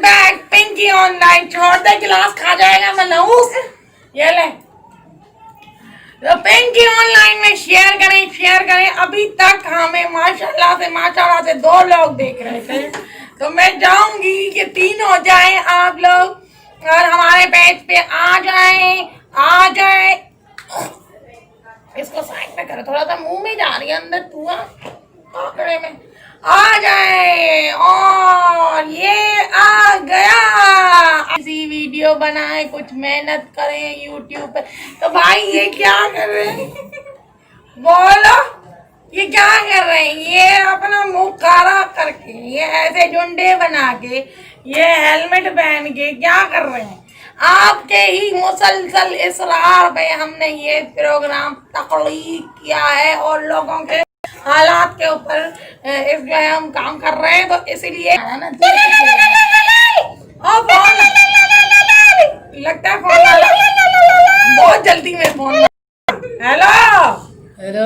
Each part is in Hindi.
बैग पिंकी ऑनलाइन छोड़ दे, गिलास खा जाएगा मनहूस। ये ले तो पिंकी ऑनलाइन में शेयर करें। अभी तक हमें माशाल्लाह से 2 लोग देख रहे थे, तो मैं चाहूंगी कि 3 हो जाए आप लोग और हमारे पेज पे आ जाए। इसको साइड में करो, थोड़ा सा मुंह में जा रही है अंदर धुआं पकड़े में। आ जाए और ये आ गया। इसी वीडियो बनाए, कुछ मेहनत करें यूट्यूब पे। तो भाई ये क्या कर रहे हैं, बोलो ये क्या कर रहे हैं? ये अपना मुंह काला करके, ये ऐसे झुंडे बना के, ये हेलमेट पहन के क्या कर रहे हैं? आपके ही मुसलसल इसरार पे हमने ये प्रोग्राम तख्लीक किया है और लोगों के हालात के ऊपर इस जो है हम काम कर रहे हैं, तो इसीलिए लगता है फोन बहुत जल्दी में फोन। हेलो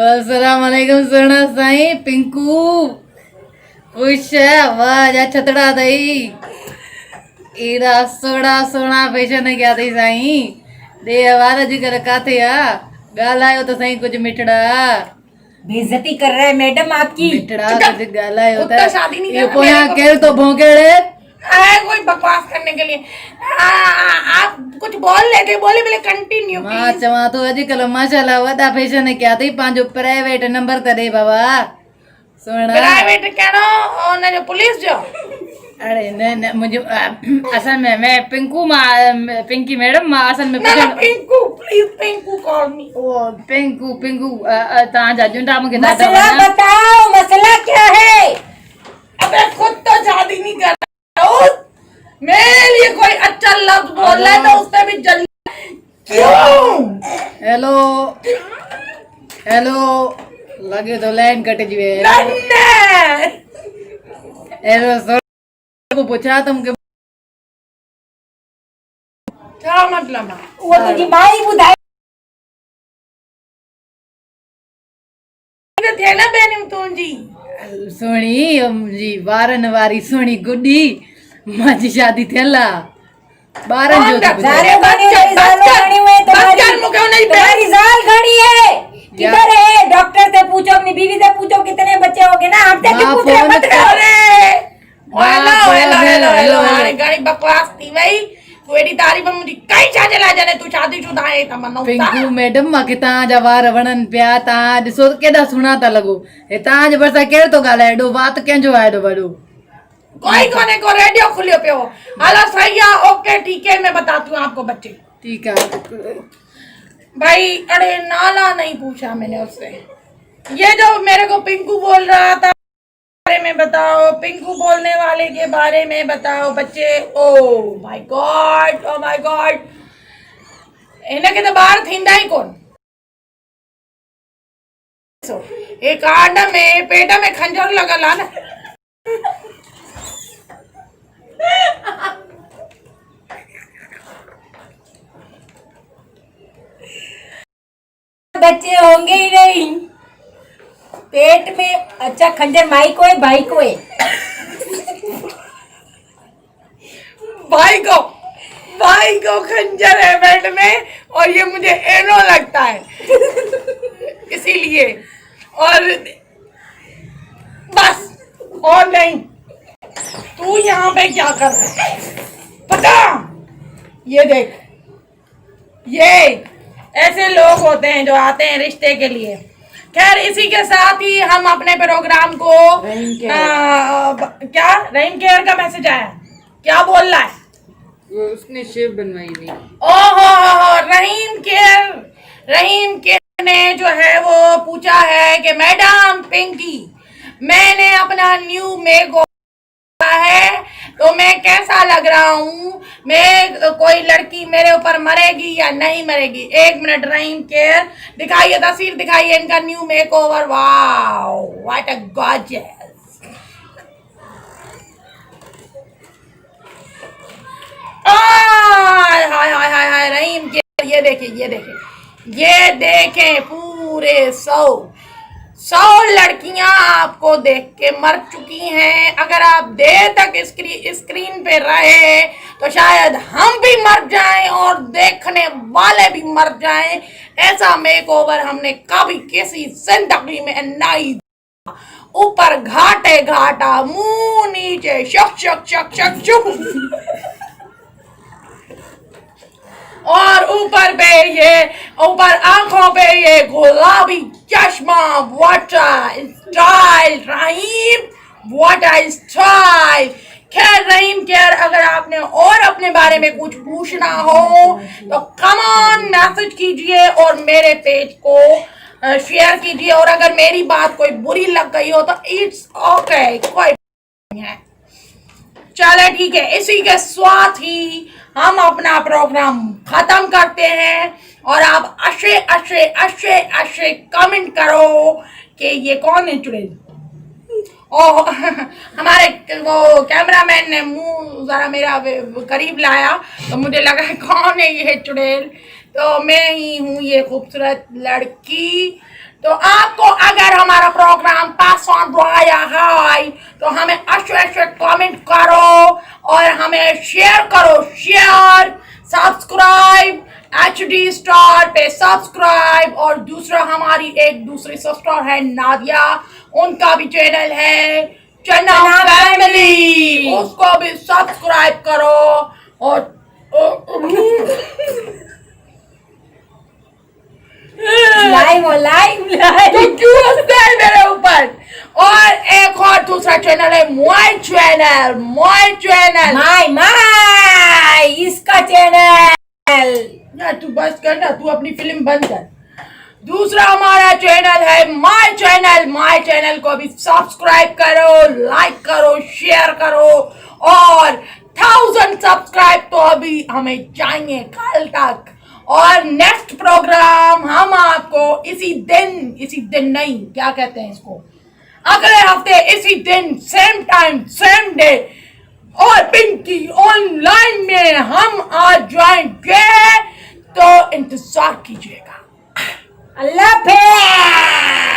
अस्सलाम वालेकुम सोना साईं पिंकू खुश है आवाज छतड़ा दई एड़ा सोना फैशन क्या थी साईं दे आवाज अॼुकल्ह काथे आ ॻाल्हायो त साईं कुछ मिठड़ा बेइज्जती कर रहा है मैडम आपकी। मिठड़ा कुछ ॻाल्हायो उत्तर शादी नहीं ये करना पोया मेरे को। केर तो भौंकेड़े कोई बकवास करने के लिए आप कुछ बोल लेते, बोले कंटिन्यू मां चवां तो अॼुकल्ह माशाल्लाह वॾा फैशन क्या थी पंहिंजो प्राइवेट नंबर त ॾे बाबा सोना प्राइवेट करो और जो पुलिस जो अरे न मुझे असल में मैं पिंकी मैडम मां असल में Pinku please Pinku call me. ओ पिंकू तव्हांजा जुंडा मूंखे मसला बताओ, मसला क्या है? अबे खुद तो शादी नहीं कर रहा, मेरे लिए कोई अच्छा लफ्ज बोल रहा है तो उससे भी जल्दी क्यों? हेलो लगे तो लाइन कट जुए हेलो सर को पूछा तुमके क्या मतलब है? वो तुझी माई बुधाई थे ना बहन तुम जी सोणी जी वारन वारी सोणी गुड्डी माजी शादी थियला बारन जो सारे बने हुए साल घड़ी हुए तुम्हारी साल घड़ी है। किधर है? डॉक्टर से पूछो, अपनी बीवी से पूछो कितने बच्चे हो गए ना। हमसे क्यों पूछ रहे? मत हेलो गाड़ी बकवास थी भाई। तू एडी तारीफ मुझे कई छा चला जाने, तू शादीशुदा है तमन्ना पिंकू मैडम मांखे तव्हांजा वार वणन पिया तव्हां ॾिसो केॾा सुहिणा था लॻो हे तव्हांजे भरिसां केरु थो ॻाल्हाए एॾो वात कंहिंजो आहे एॾो वॾो कोई कोने को रेडियो खुलियो पियो। हेलो सही है, ओके ठीक है, मैं बताती हूँ आपको बच्चे। ठीक है भाई अरे नाला नहीं पूछा मैंने उससे, ये जो मेरे को पिंकू बोल रहा था बारे में बताओ, पिंकू बोलने वाले के बारे में बताओ बच्चे। ओ माय गॉड इन्हें के तो बाहर थींदा ही कौन। एक आंड में पेट में खंजर लगल ना बच्चे होंगे ही नहीं पेट में। अच्छा खंजर माई को है भाई को है? भाई को खंजर है पेट में और ये मुझे एनो लगता है इसीलिए। और बस और नहीं। तू यहाँ पे क्या कर रहा है पता? ये देख, ये ऐसे लोग होते हैं जो आते हैं रिश्ते के लिए। खैर इसी के साथ ही हम अपने प्रोग्राम को क्या रहीम केयर का मैसेज आया, क्या बोल रहा है? वो उसने शेव बनवाई नहीं। ओहो रहीम केयर ने जो है वो पूछा है कि मैडम पिंकी मैंने अपना न्यू मेकओवर है तो मैं कैसा लग रहा हूँ, मैं कोई लड़की मेरे ऊपर मरेगी या नहीं मरेगी? 1 मिनट रहीम केयर दिखाइए, तस्वीर दिखाइए इनका new makeover. Wow what a gorgeous. Hi Rahim care ये देखें पूरे 100 100 लड़कियां आपको देख के मर चुकी हैं। अगर आप देर तक स्क्रीन पे रहे तो शायद हम भी मर जाएं और देखने वाले भी मर जाएं। ऐसा मेकओवर हमने कभी किसी जिंदगी में नहीं। ऊपर घाटे घाटा, मुंह नीचे शक शक शक शक शुक, और ऊपर आंखों पे ये गुलाबी चश्मा। What style Rahim, what style. खैर रहीम खैर, अगर आपने और अपने बारे में कुछ पूछना हो तो कम ऑन मैसेज कीजिए और मेरे पेज को शेयर कीजिए। और अगर मेरी बात कोई बुरी लग गई हो तो इट्स ओके, कोई नहीं है। चले ठीक है, इसी के साथ ही हम अपना प्रोग्राम खत्म करते हैं। और आप अच्छे अच्छे अच्छे अच्छे कमेंट करो कि ये कौन है चुड़ैल। और हमारे वो कैमरामैन ने मुंह जरा मेरा करीब लाया तो मुझे लगा कौन है ये चुड़ैल। तो मैं ही हूँ ये खूबसूरत लड़की। तो आपको अगर हमारा प्रोग्राम पसंद आया है तो हमें अच्छे अच्छे कमेंट करो और हमें शेयर करो। शेयर, सब्सक्राइब, HD स्टार पे सब्सक्राइब। और दूसरा हमारी एक दूसरी सिस्टर है नादिया, उनका भी चैनल है चन्ना फैमिली, उसको भी सब्सक्राइब करो। और लाइव तो क्यों हंसते हैं मेरे ऊपर। और एक और दूसरा चैनल है माय चैनल, माय इसका चैनल। या तू बस कर ना, तू अपनी फिल्म बंद कर। दूसरा हमारा चैनल है माय चैनल को भी सब्सक्राइब करो, लाइक करो, शेयर करो। और 1000 सब्सक्राइब तो अभी हमें चाहिए कल तक। और नेक्स्ट प्रोग्राम हम आपको इसी दिन नहीं, क्या कहते हैं इसको, अगले हफ्ते इसी दिन सेम टाइम सेम डे और पिंकी ऑनलाइन में हम आ जाएंगे। तो इंतजार कीजिएगा। अल्लाह हाफिज़।